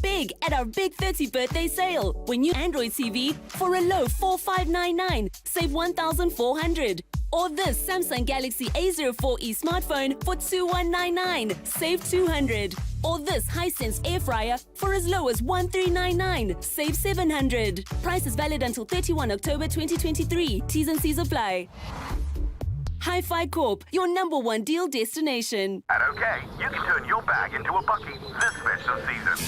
Big at our Big 30 birthday sale. When you Android TV for a low 4599, save 1,400. Or this Samsung Galaxy A04e smartphone for 2199, save 200. Or this Hisense air fryer for as low as 1399, save 700. Price is valid until 31 October 2023. T's and C's apply. Hi-Fi Corp, your #1 deal destination. At OK, you can turn your bag into a bucky this festive season.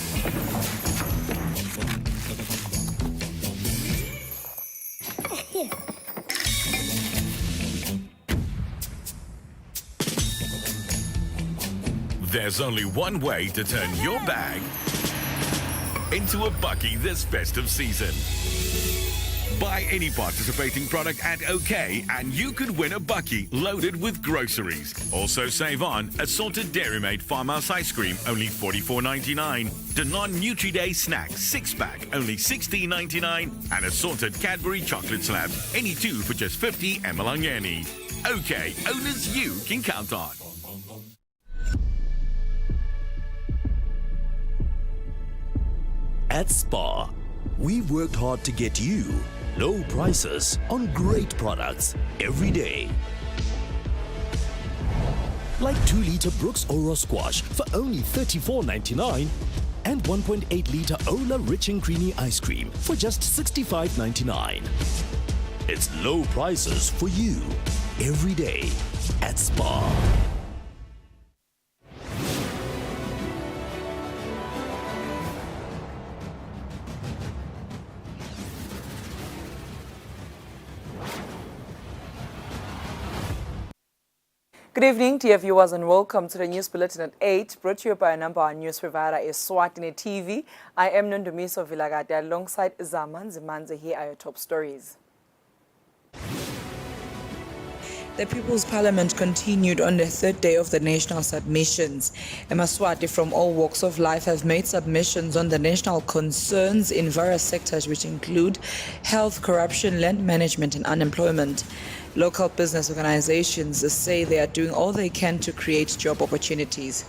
There's only one way to turn your bag into a bucky this festive season. Buy any participating product at OK and you could win a bucky loaded with groceries. Also save on assorted Dairy Made Farmhouse ice cream, only $44.99. Danon Nutri-Day snack 6-pack, only $16.99. And assorted Cadbury chocolate slabs, any 2 for just 50 ml. OK, owners you can count on. At Spar, we've worked hard to get you low prices on great products every day. Like 2-liter Brooks Oro Squash for only $34.99 and 1.8-liter Ola Rich and Creamy Ice Cream for just $65.99. It's low prices for you every day at Spar. Good evening, dear viewers, and welcome to the News Bulletin at 8, brought to you by a number one news provider, Eswatini TV. I am Nondumiso Vilagade alongside Zamanzi Manze. Here are your top stories. The People's Parliament continued on the third day of the national submissions. Emaswati from all walks of life have made submissions on the national concerns in various sectors, which include health, corruption, land management, and unemployment. Local business organizations say they are doing all they can to create job opportunities.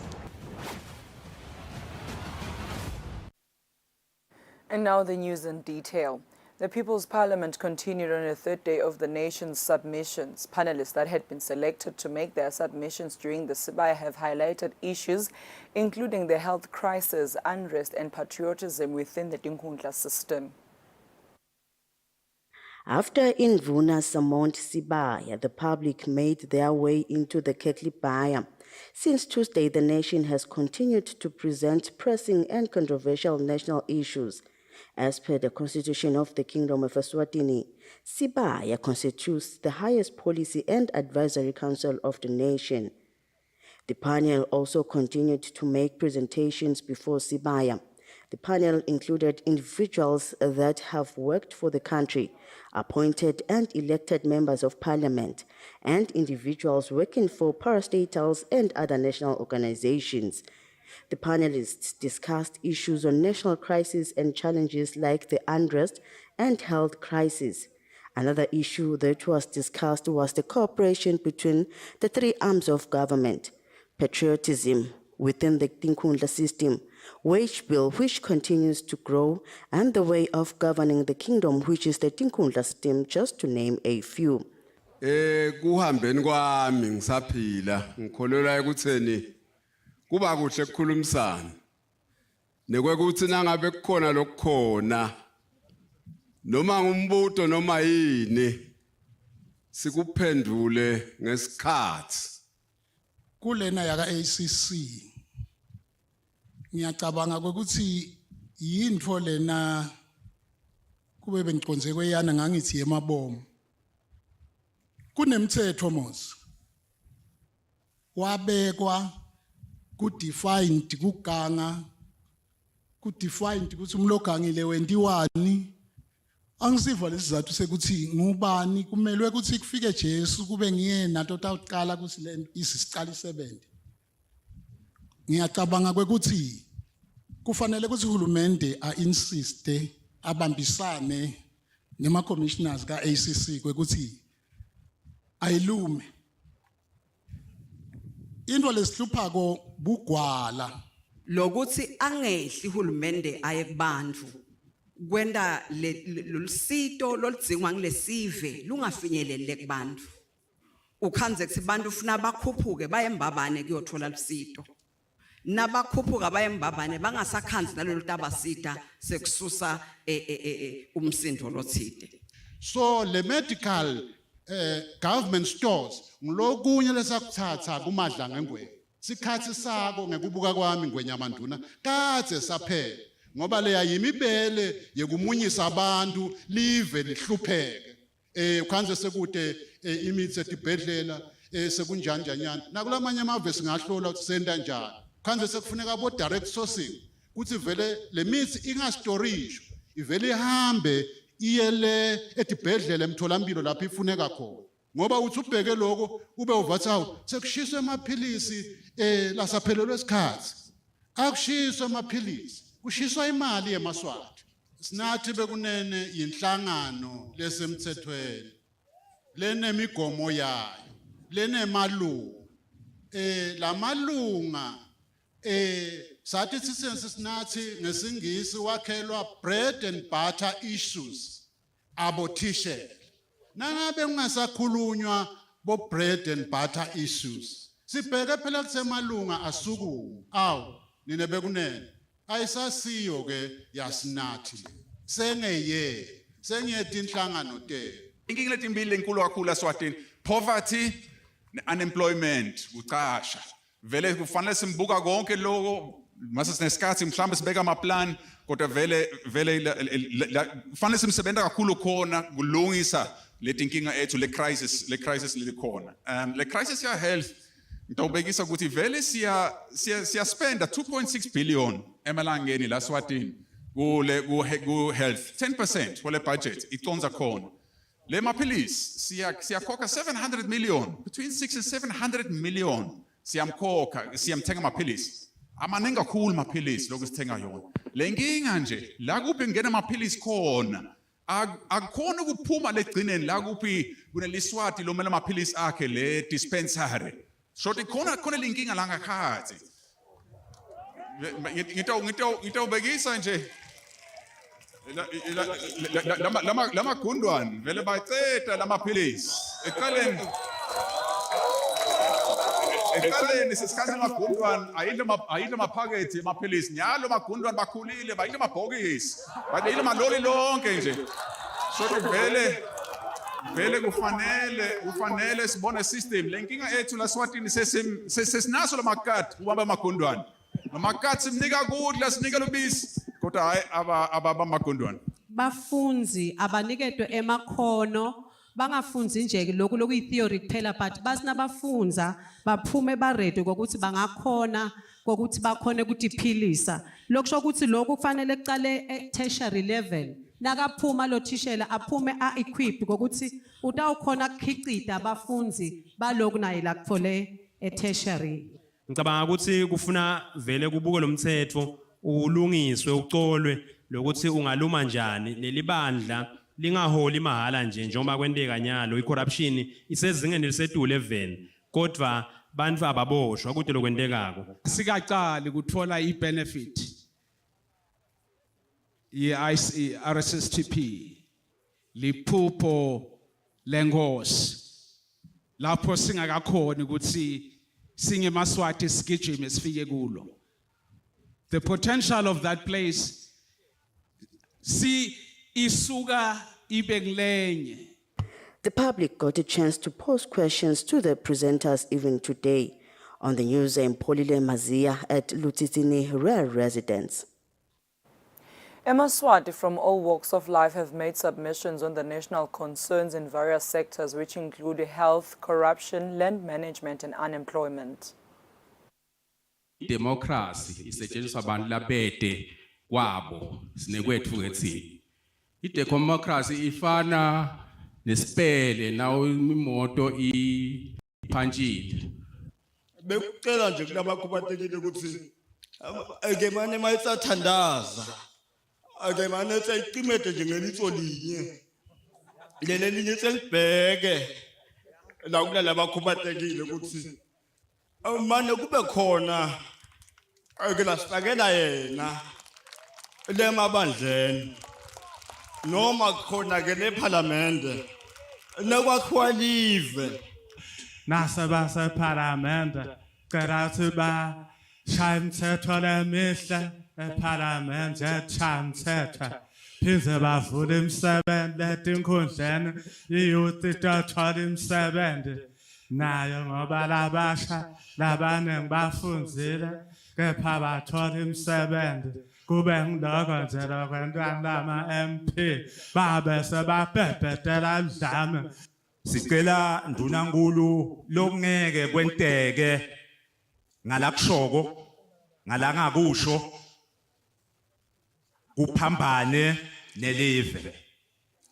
And now the news in detail. The People's Parliament continued on the third day of the nation's submissions. Panelists that had been selected to make their submissions during the Sibaya have highlighted issues including the health crisis, unrest and patriotism within the Tinkhundla system. After Indvuna summoned Sibaya, the public made their way into the Ketlibaya. Since Tuesday, the nation has continued to present pressing and controversial national issues. As per the Constitution of the Kingdom of Eswatini, Sibaya constitutes the highest policy and advisory council of the nation. The panel also continued to make presentations before Sibaya. The panel included individuals that have worked for the country, appointed and elected members of parliament, and individuals working for parastatals and other national organizations. The panelists discussed issues on national crises and challenges like the unrest and health crisis. Another issue that was discussed was the cooperation between the three arms of government, patriotism within the Tinkhundla system, wage bill which continues to grow, and the way of governing the kingdom, which is the Tinkhundla system, just to name a few. Kuhambeni kwami ngisaphila ngikholelwa ekutheni kuba kuhle ukukhulumisana nekwekuthi nangabe kukhona lokukhona noma ngumbuto noma yini sikuphendule ngesikhathi kulena yaka ACC ngiyacabanga ukuthi yintfo lena kube bengiconze kweyana ngangithi yemabomo kunemthetho mos wabekwa ku-defined kuganga ku-defined ukuthi umlogangile wentiwani angisiva lesizathu sekuthi ngubani kumelwe ukuthi kufike Jesu kube ngiyena totaqala kusi isicala isebenze. Ngiyacabanga kwekuthi kufanele ukuthi uhulumende a-insiste abambisane nema-commissioners ka-ACC kwekuthi ayilume into lesihluphako bugwala lokuthi angehli uhulumende aye kubantu kwenda lusito loludzingwa ngilesive lungafinyelele kubantu ukhanze kuthi bantu ufuna bakhuphuke baye embabane kuyothola lusito nabakhuphuka baye embabane bangasakhanzi nalolu tabasita sekususa umsindo lothide. So le medical government stores ngilokunye lesakuthatha kumadla ngengwe sikhathi sako ngekubuka kwami ngwenyamanduna kadze saphela ngoba leya yimibele yekumunyisa abantu live lihlupheke ukhanze sekude imithi etibhedlela sekunjani njanyana nakulamanye amave singahlola ukuthi senta njani khanze sekufuneka bo direct sourcing kuthi vele le mithi ingastorage ivele ihambe iyele etibhedlela emtholampilo lapho ifuneka khona ngoba uthi ubheke lokho ube uvathi hawu sekushiswe amaphilisi lasaphelelwe isikhathi akushiswe amaphilisi kushiswa imali yemaswati sinathi bekunene yinhlangano lesemthethweni lenemigomo yayo lenemalunga lamalunga sathi sisense sinathi ngesingisi wakhelwa bread and butter issues abothishela nangabe kungasakhulunywa bo bread and butter issues sibheke phela kusemalunga asuku awu nine bekunene ayisasiyo ke yasinathi sengiyeti inhlangano te inkinga letimbili enkulu kakhulu eSwatini poverty unemployment ucasha vele kufanele simbuka konke lokho mase sinesikhathi mhlambe sibeka amaplan kodwa vele kufanele simsebenza kakhulu khona kulungisa letinkinga ethu le crisis lelikhona le crisis ya health ngitawubekisa ukuthi vele siya spenda 2.6 billion emalangeni la Swatini ku health 10% wale budget iconza khona le maphilisi siyakhokha 700 million between 6 and 700 million siyamthenga amaphilisi amaningi kakhulu amaphilisi lokusithenga yona le nkinga nje la kuphi ngena amaphilisi khona akukhona ukuphuma legcineni la kuphi kuneliswati lomela amaphilisi akhe le dispensary shoti khona linkinga la ngakhathi ngitawubekisa nje lama gundwane vele baceda lamaphilisi eqaleni sisikhathi amagundwane ayidla amaphakethi emaphilisi nyalo amagundwane bakhulile bayidla amabhokisi bayidla amaloli lonke nje shothi vele kufanele sibone system lenkinga ethu la Swatini sesinaso lamakati ubamba amagundwane namakati simnika kudla sinika lubisi kodwa hayi abamagundwane bafunzi abanikedwe emakhono bangafunzi nje lokhu lokuyi-theory kuphela but basinabafunza baphume barede kokuthi bangakhona kokuthi bakhone ukuthi iphilisa lokusho ukuthi lokhu kufanele kucale e-tertiary level nakaphuma lo thishela aphume a-equip kokuthi utawukhona kukhicida abafunzi baloku naye la kuthole e-tertiary. Ngicabanga ukuthi kufuna vele kubuke lo mthetho ulungiswe ucolwe lokuthi ungaluma njani lelibandla lingaholi mahala nje njengoba kwenteka nyalo icorruption isezingeni lisedu level kodwa bantu ababoshwa ukuthi lokwentekako sikaqali kuthola ibenefit RSSTP liphupho lengosi lapho singakakhoni ukuthi singemaswati sigijime sifike kulo. The potential of that place isuka ibenglenye. The public got a chance to pose questions to the presenters even today. On the news, Polile Mazia at Eswatini Rural Residence. Eswatini from all walks of life have made submissions on the national concerns in various sectors, which include health, corruption, land management, and unemployment. Democracy isetshenziswa abantu labede kwabo sinekwethu ngetsini. Democracy ifana nesipele nawo imoto iphanjile. Bekucela nje kulabakhubatekile ukuthi ake manje mayisathandaza ake manje sayicimete nje ngelitho linye lele linye selibheke la kulala bakhubatekile ukuthi manje kube khona ake lasifakela yena lemabandleni noma khona ke leParliament nekwakhiwa live nasebase Parliament cela ukuthi bashaya imithetho lemihle eParliament eshaya imithetho phinde bavule imisebenzi letinkhundleni iyouth ithathola imisebenzi nayo ngoba labasha labaningi bafunzile kepha bathola imisebenzi kube ngiloko nje lokwentwana lama-MP babe sebabhebhetela udlame. Sicela ndunankulu lokungeke kwenteke ngalakushoko ngalangakusho kuphambane nelive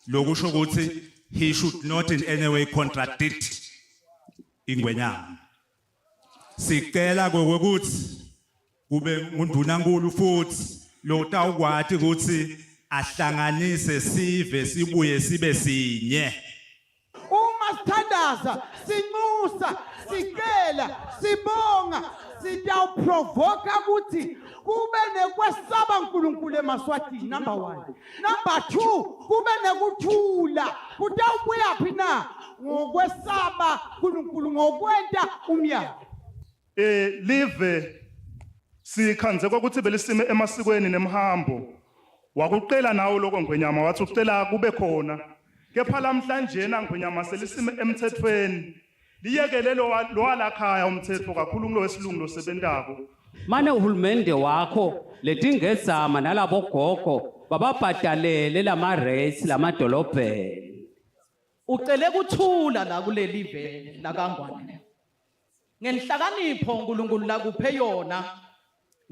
lokusho ukuthi he should not in any way contradict ingwenyama. Sicela kokuthi kube ngundunankulu futhi lo tawukwati ukuthi ahlanganise sive sibuye sibe sinye. Uma sithandaza, sinxusa, sicela, sibonga, sitawuprovoka ukuthi kube nekwesaba uNkulunkulu eMaswatini number 1. Number 2, kube nekuthula. Kutawubuya phi na ngokwesaba uNkulunkulu ngokwenta umyalo. Live sikhanze ukuthi belisime emasikweni nemhambo wakucela nawo lokho ngwenyama wathi ucela kube khona kepha namhlanje ngwenyama selisime emthethweni liyekele lo walakhaya umthetho kakhulu kulo wesilungu losebentako. Mane uhulumende wakho letingezama nalabo gogo bababhadalele lama rates lamadolobheni. Ucele kuthula la kuleli live la kaNgwane. Ngenhlakanipho uNkulunkulu la kuphe yona.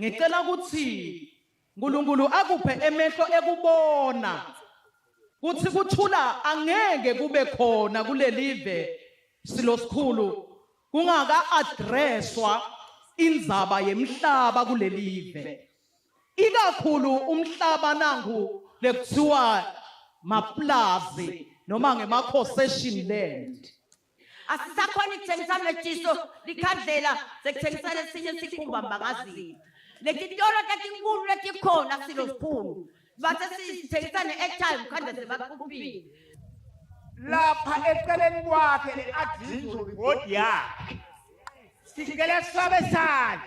Ngicela ukuthi uNkulunkulu akuphe emehlo ekubona. Kuthi kuthula angeke kube khona kuleli live silosikhulu kungaka addresswa indzaba yemhlaba kuleli live. Ikakhulu umhlaba nangu lekuthiwa maplazi noma ngema-possession land. Asisakhona ukuthengisa mlejiso likhandlela sekuthengisa lesinye sikhumba mbangazini. Letitolo letinkulu letikhona silosikhulu bathe sithengisa ne-airtime khandle sebaqupile. Lapha eceleni kwakhe le-advisory report yakhe sicela sisabesana.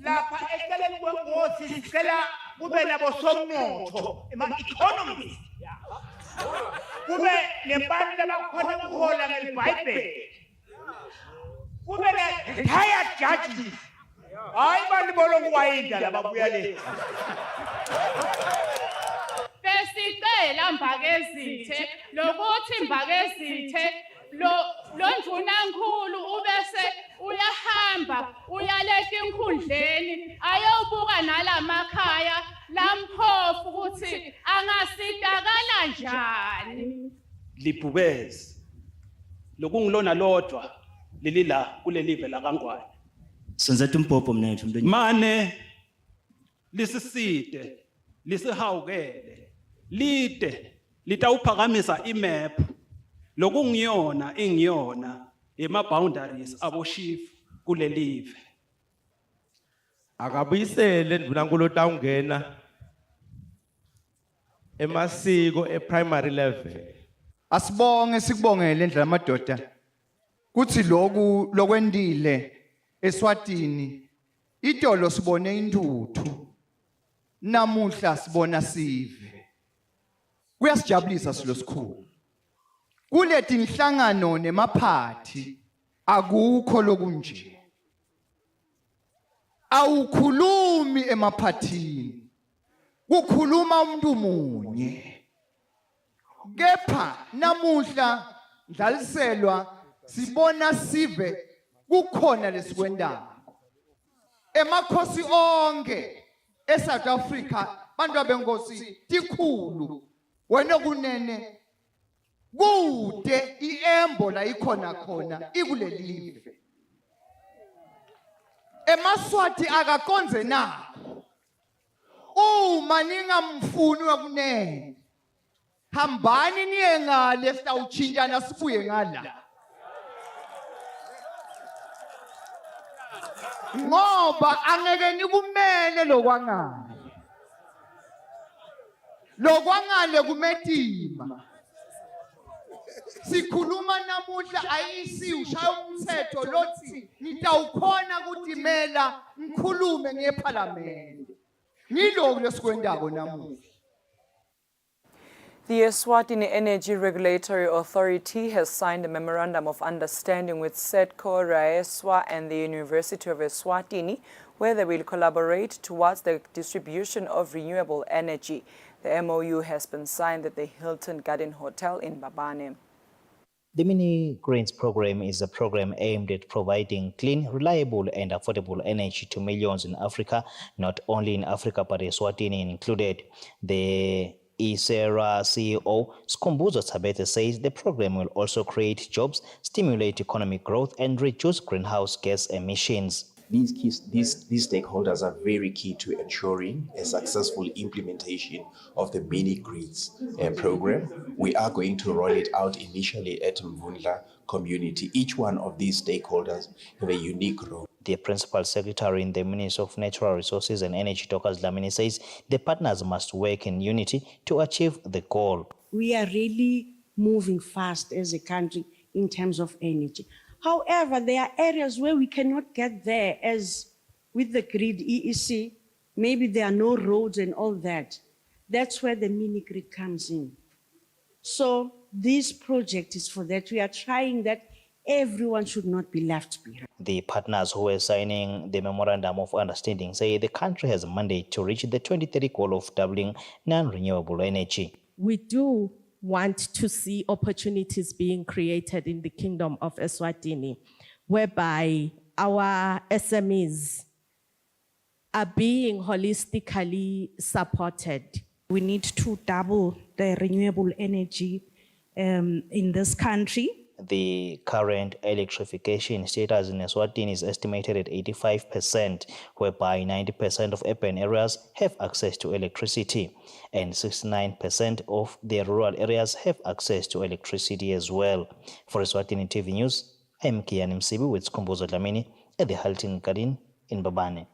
Lapha eceleni kwengosi sicela kube nabosomnotho ema-economists kube nebantu labakhona ukuhola ngelibhayibheli kube ne-retired judges hayi bantu bolonguwayinda lababuya le. Besicela Mbakazithe lokuthi Mbakazithe lo ndvunankhulu ubese uyahamba uyaletha inkhundleni ayobuka nalamakhaya lamphofu ukuthi angasitakala njani. Libhubezi lokungilona lodwa leli la kuleli live la kaNgwane. Sonzethe umbhobho mnethu mntwana. Mane lisiside lisihawukele lide litawuphakamisa imap lokungiyona ingiyona ema-boundaries aboshifu kuleli live. Akabuyisele ndunankulu tawungena emasiko e-primary level. Asibonge sikubongele indlela amadoda kuthi lokwendile Eswatini itolo sibone intuthu namuhla sibona sive. Kuyasijabulisa silosikhulu. Kulethi inhlangano nemaphathi akukho lokunje. Awukhulumi emaphathini. Kukhuluma umuntu munye. Kepha namuhla ndlaliselwa sibona sive kukhona lesikwendako. Emakhosi onke eSouth Africa bantu benkosi tikhulu wena kunene kude iembo la ikhona khona ikuleli live. EmaSwati akakonze na. Uma ningamfuni wakunene hambani niye ngale sitawuchintana sibuye ngala. ngoba angeke nikumele lokwangale. Lokwangale kumetima. Sikhuluma namuhla ayisi ushaya umthetho lothi nitawukhona kutimela ngikhulume ngeParliament. Ngiloko lesikwendako namuhla. The Eswatini Energy Regulatory Authority has signed a memorandum of understanding with SEDCO, Raeswa and the University of Eswatini, where they will collaborate towards the distribution of renewable energy. The MOU has been signed at the Hilton Garden Hotel in Mbabane. The Mini Greens program is a program aimed at providing clean, reliable and affordable energy to millions in Africa, not only in Africa but Eswatini included. The ISERA CEO Skhumbuzo Tabete says the program will also create jobs, stimulate economic growth and reduce greenhouse gas emissions. These stakeholders are very key to ensuring a successful implementation of the mini grids program. We are going to roll it out initially at Mvundla community. Each one of these stakeholders have a unique role. The Principal Secretary in the Ministry of Natural Resources and Energy, Dr. Dlamini, says the partners must work in unity to achieve the goal. We are really moving fast as a country in terms of energy. However, there are areas where we cannot get there, as with the grid EEC, maybe there are no roads and all that. That's where the mini grid comes in. So this project is for that. We are trying that everyone should not be left behind. The partners who are signing the memorandum of understanding say the country has a mandate to reach the 2030 goal of doubling non-renewable energy. We do want to see opportunities being created in the Kingdom of Eswatini, whereby our SMEs are being holistically supported. We need to double the renewable energy in this country. The current electrification status in Eswatini is estimated at 85%, whereby 90% of urban areas have access to electricity and 69% of the rural areas have access to electricity as well. For Eswatini TV News, I'm Kian Msibu with Skhumbuzo Dlamini at the Hilton Garden in Mbabane.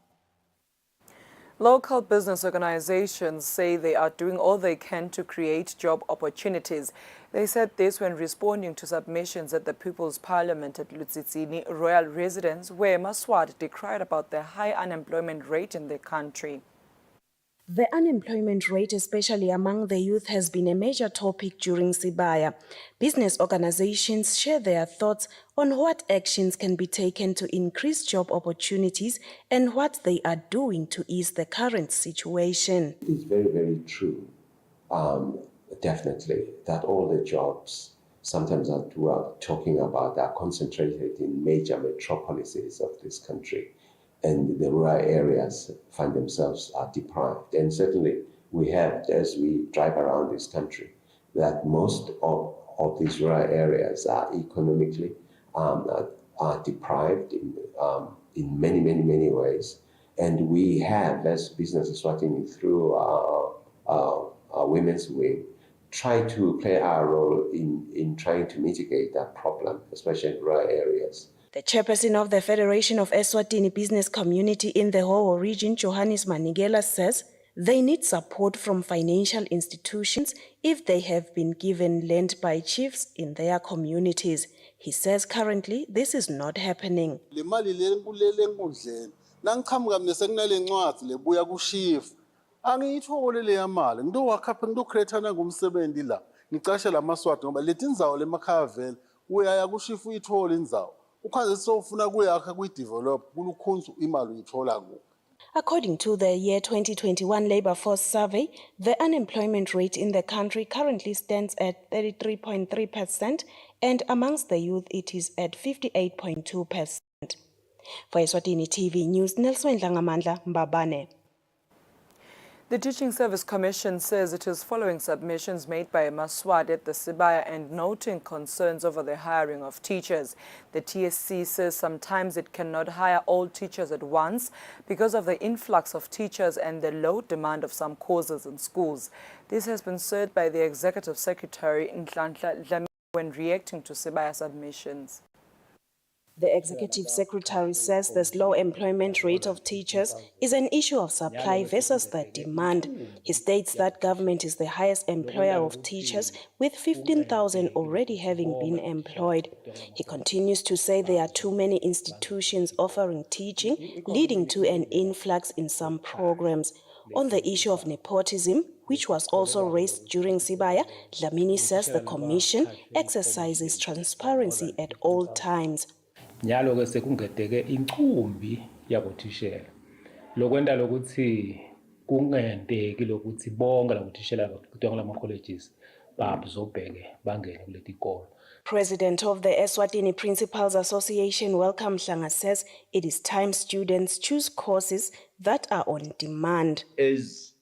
Local business organizations say they are doing all they can to create job opportunities. They said this when responding to submissions at the People's Parliament at Eswatini Royal Residence, where Maswat decried about the high unemployment rate in the country. The unemployment rate, especially among the youth, has been a major topic during Sibaya. Business organizations share their thoughts on what actions can be taken to increase job opportunities and what they are doing to ease the current situation. It is very, very true, definitely, that all the jobs sometimes that we are talking about are concentrated in major metropolises of this country. And the rural areas find themselves deprived. And certainly we have, as we drive around this country, that most of these rural areas are economically are deprived in many, many, many ways. And we have, as Business Eswatini, through our Women's Wing, try to play our role in trying to mitigate that problem, especially in rural areas. The chairperson of the Federation of Eswatini Business Community in the Hoho region, Johannes Manigela, says they need support from financial institutions if they have been given land by chiefs in their communities. He says currently this is not happening. Angiyithole leya mali ngidowakhapha ngidocreate ngumsebenzi la ngicashe lamaswati ngoba leti indzawo lemakhaya vele uyaya kushifa uyithole indzawo ukhaze sofuna kuyakha kuyidevelop kulukhunzu imali uyithola kuphi. According to the year 2021 Labour Force Survey, the unemployment rate in the country currently stands at 33.3% and amongst the youth it is at 58.2%. For Eswatini TV News, Nelson Dlangamandla, Mbabane. The Teaching Service Commission says it is following submissions made by Maswat at the Sibaya and noting concerns over the hiring of teachers. The TSC says sometimes it cannot hire all teachers at once because of the influx of teachers and the low demand of some courses in schools. This has been said by the Executive Secretary Nhlanhla Dlamini when reacting to Sibaya submissions. The executive secretary says the slow employment rate of teachers is an issue of supply versus the demand. He states that government is the highest employer of teachers, with 15,000 already having been employed. He continues to say there are too many institutions offering teaching, leading to an influx in some programs. On the issue of nepotism, which was also raised during Sibaya, Dlamini says the commission exercises transparency at all times. Njalo ke sekungedeke inkumbi yabothishela lokwenta lokuthi kungenteki lokuthi bonke labothishela kuthiwa ngama colleges babzobheke bangene kuleti kolo. President of the Eswatini Principals Association, Welcome Hlanga, says it is time students choose courses that are on demand. As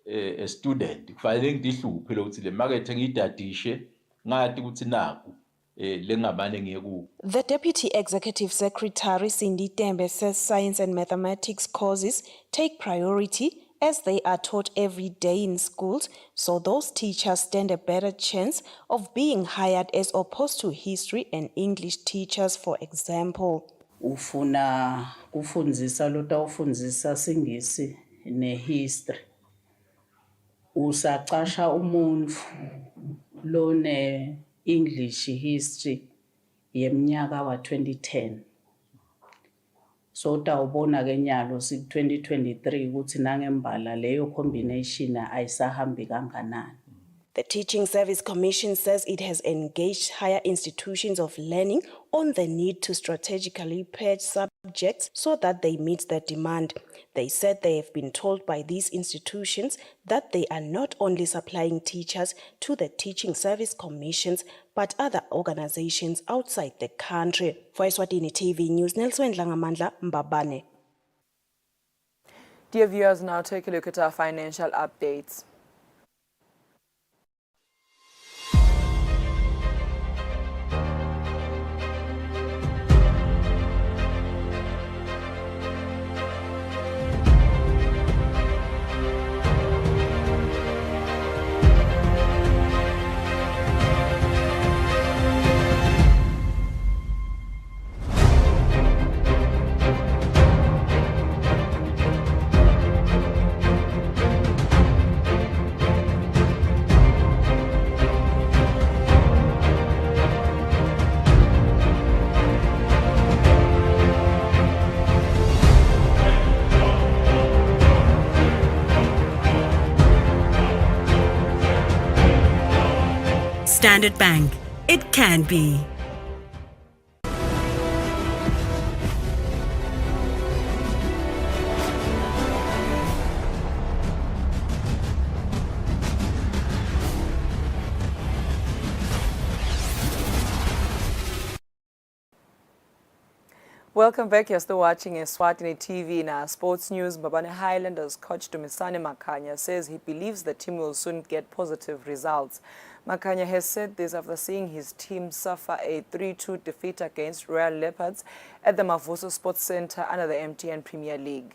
a student, kufanele ngihluphe lokuthi le market ngiyidadishe ngathi ukuthi naku lengabane ngiyeku. The Deputy Executive Secretary Cindy Tembe says science and mathematics courses take priority as they are taught every day in schools, so those teachers stand a better chance of being hired as opposed to history and English teachers, for example. Ufuna kufundzisa lotawufundzisa singisi nehistory. Usaqasha umuntfu lone English history yemnyaka wa 2010. So tawubona ke nyalo si 2023 ukuthi nangembala leyo combination ayisahambi kanganani. The Teaching Service Commission says it has engaged higher institutions of learning on the need to strategically patch subjects so that they meet the demand. They said they have been told by these institutions that they are not only supplying teachers to the Teaching Service Commissions, but other organizations outside the country. For Eswatini TV News, Nelson Dlangamandla, Mbabane. Dear viewers, now take a look at our financial updates. Standard Bank. It can be. Welcome back. You're still watching Eswatini TV. In our sports news, Mbabane Highlanders coach Dumisani Makhanya says he believes the team will soon get positive results. Makhanya has said this after seeing his team suffer a 3-2 defeat against Royal Leopards at the Mavuso Sports Centre under the MTN Premier League.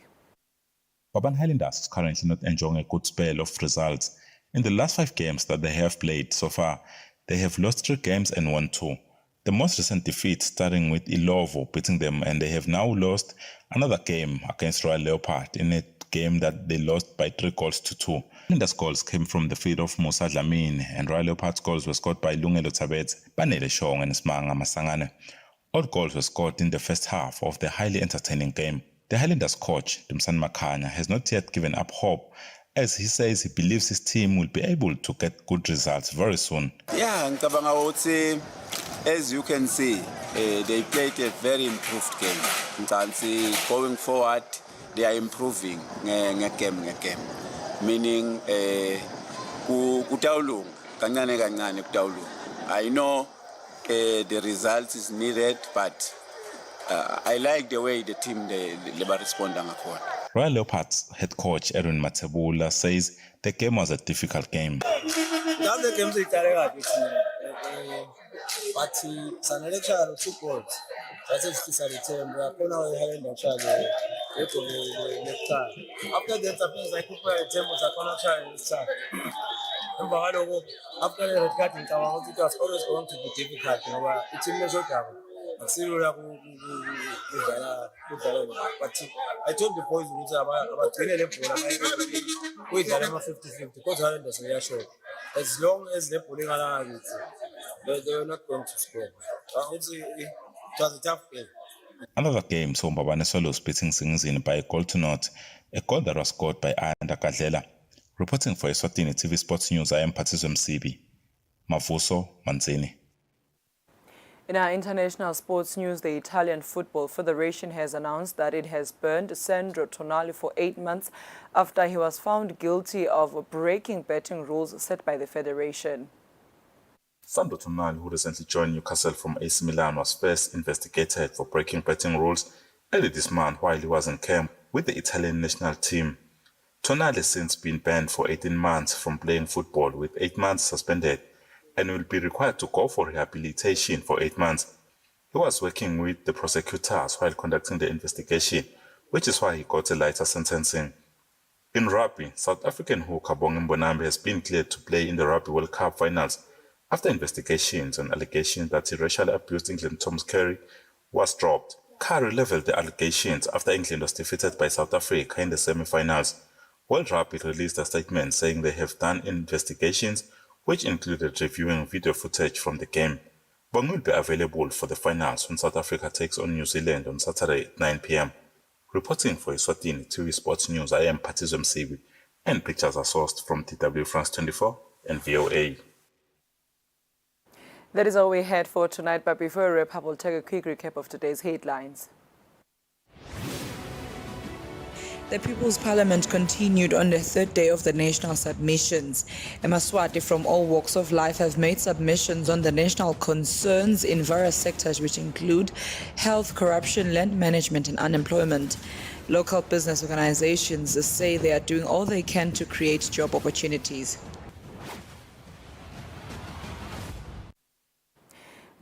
Mbabane Highlanders is currently not enjoying a good spell of results. In the last 5 games that they have played so far, they have lost 3 games and won 2. The most recent defeat starting with Ilovo beating them, and they have now lost another game against Royal Leopard in a game that they lost by 3-2. Highlanders goals came from the feet of Musa Dlamini, and Royal Leopard's goals were scored by Lungelo Tabet, Banele Shong and Smanga Masangane. All goals were scored in the first half of the highly entertaining game. The Highlanders coach, Dumisani Makhanya, has not yet given up hope, as he says he believes his team will be able to get good results very soon. Yeah, ngicabanga ukuthi as you can see, they played a very improved game. Ntansi going forward, they are improving game. Meaning, kutawulunga, kancane kancane kutawulunga. I know the results is needed, but I like the way the team they respond. Royal Leopards head coach Edwin Matebula says the game was a difficult game. The game but sanelechalo 2 goals. That's it. After that, I could play a tempo after the red card, it was always going to be difficult. It's in the Akusilula kudlala but I told the boys ukuthi abagcine le bhola kuyidlala ama-50-50 kodwa lento seyashoda. As long as the bowling they were not going to score. It was a tough game. Another game saw Mbabane Swallows beating Singizini by a goal to naught, a goal that was scored by Ayanda Kadlela. Reporting for Eswatini TV Sports News, I am Patizwe Msibi. Mavuso Manzini. In our international sports news, the Italian Football Federation has announced that it has burned Sandro Tonali for 8 months after he was found guilty of breaking betting rules set by the federation. Sandro Tonali, who recently joined Newcastle from AC Milan, was first investigated for breaking betting rules early this month while he was in camp with the Italian national team. Tonali has since been banned for 18 months from playing football, with 8 months suspended, and will be required to go for rehabilitation for 8 months. He was working with the prosecutors while conducting the investigation, which is why he got a lighter sentencing. In rugby, South African hooker Bongi Mbonambe has been cleared to play in the Rugby World Cup finals after investigations and allegations that he racially abused England Thomas Curry was dropped. Curry leveled the allegations after England was defeated by South Africa in the semi-finals. World Rugby released a statement saying they have done investigations which included reviewing video footage from the game. Bongi will be available for the finals when South Africa takes on New Zealand on Saturday at 9 p.m. Reporting for Eswatini TV Sports News, I am Patizwe Msibi, and pictures are sourced from DW France 24 and VOA. That is all we had for tonight, but before we wrap up, we'll take a quick recap of today's headlines. The People's Parliament continued on the third day of the national submissions. Emaswati from all walks of life have made submissions on the national concerns in various sectors, which include health, corruption, land management, and unemployment. Local business organizations say they are doing all they can to create job opportunities.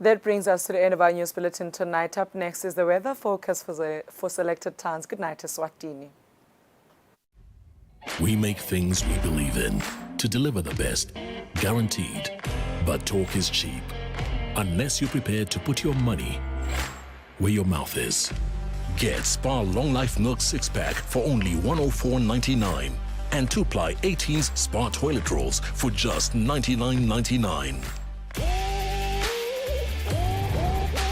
That brings us to the end of our news bulletin tonight. Up next is the weather forecast for selected towns. Good night, Eswatini. We make things we believe in to deliver the best, guaranteed. But talk is cheap, unless you're prepared to put your money where your mouth is. Get Spar Long Life Milk 6-pack for only $104.99 and 2-ply 18s Spar toilet rolls for just $99.99.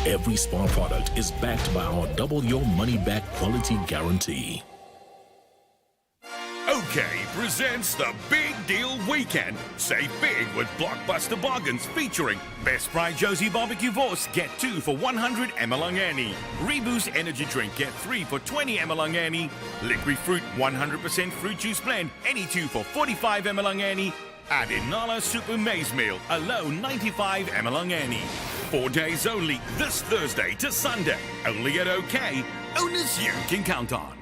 Every Spar product is backed by our double your money back quality guarantee. OK presents the Big Deal Weekend. Save big with blockbuster bargains featuring Best Price Josie Barbecue Vorst, get 2 for 100 Emalangani. Reboost Energy Drink, get 3 for 20 Emalangani. Liquid Fruit 100% Fruit Juice Blend, any 2 for 45 Emalangani. And Inala Super Maize Meal, alone 95 Emalangani. 4 days only, this Thursday to Sunday. Only at OK, owners you can count on.